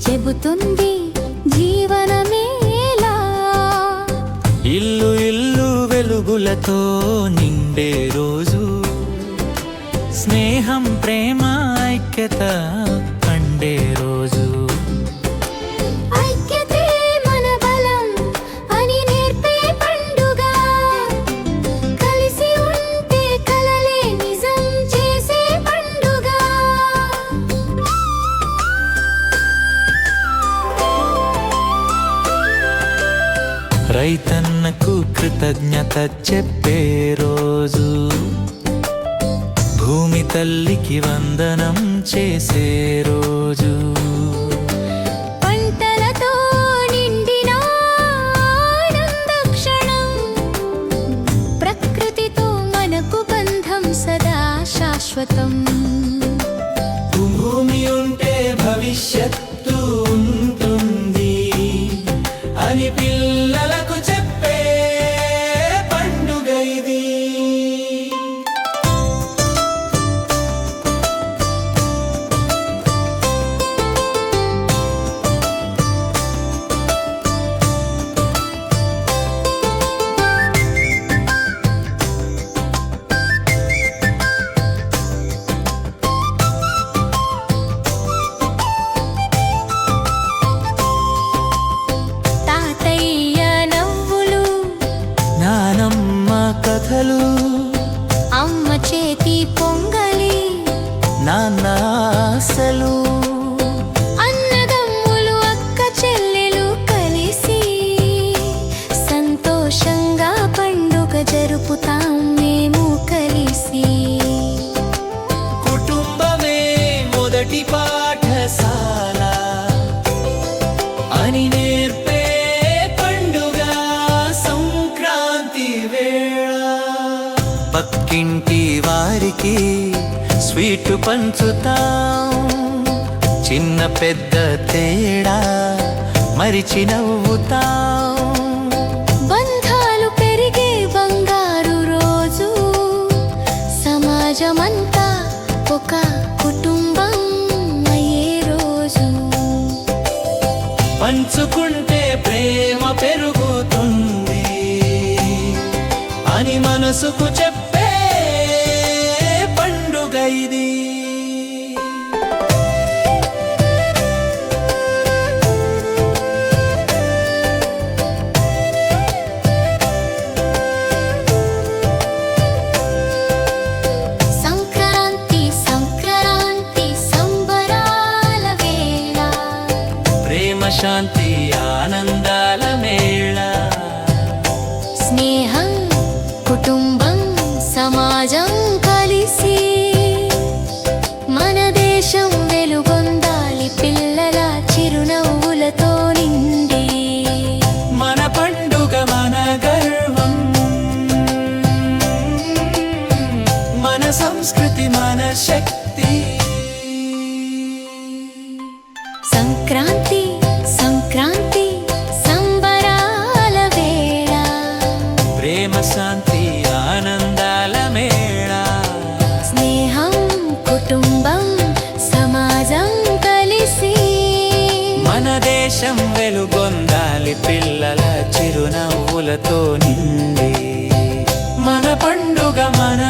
చెబుతుంది జీవనమేలా. ఇల్లు ఇల్లు వెలుగులతో నిండే రోజు, స్నేహం ప్రేమ ఐక్యత పండే రోజు. ఐక్యతే మన బలం అని నేర్పే పండుగ, కలిసి ఉంటే కలలే నిజం చేసే పండుగ. రైతన్నకు కృతజ్ఞత చెప్పే రోజు, భూమి తల్లికి వందనం చేసే రోజు. పంటలతో నిండిన ఆనంద క్షణం, ప్రకృతితో మనకు బంధం సదా శాశ్వతం. భూమి ఉంటే భవిష్యత్తు ఉంటుంది అని పిల్లలకు చెప్పే పండుగ ఇది. తాతయ్య నవ్వులు, నానమ్మ కథలు, అమ్మ చేతి పొంగలి, నాన్న ఆశలు, అన్నదమ్ములు అక్క చెల్లెలు కలిసి సంతోషంగా పండుగ జరుపుతాం మేము కలిసి. కుటుంబమే మొదటి పాఠశాల అని నేర్పే పండుగ సంక్రాంతి వేళ. పక్కింటి వారికి స్వీటు పంచుతాం, చిన్న పెద్ద తేడా మరిచి నవ్వుతాం. బంధాలు పెరిగే బంగారు రోజు, సమాజమంతా ఒక కుటుంబం అయ్యే రోజు. పంచుకుంటే ప్రేమ పెరుగుతుంది అని మనసుకు చెప్పే పండుగ ఇది. సంక్రాంతి సంక్రాంతి సంబరాల వేళ, ప్రేమ శాంతి ఆనందాల మేళ. స్నేహం కుటుంబం సమాజం కలిసి, మన దేశం వెలుగొందాలి పిల్లల చిరునవ్వులతో నిండి. మన పండుగ మన గర్వం, మన సంస్కృతి మన శక్తి. సంక్రాంతి సంక్రాంతి సంబరాల వేళ, ప్రేమ శాంతి ఆనందాల మేళ. స్నేహం కుటుంబం సమాజం కలిసి, మన దేశం వెలుగొందాలి పిల్లల చిరునవ్వులతో నిండి. మన పండుగ మన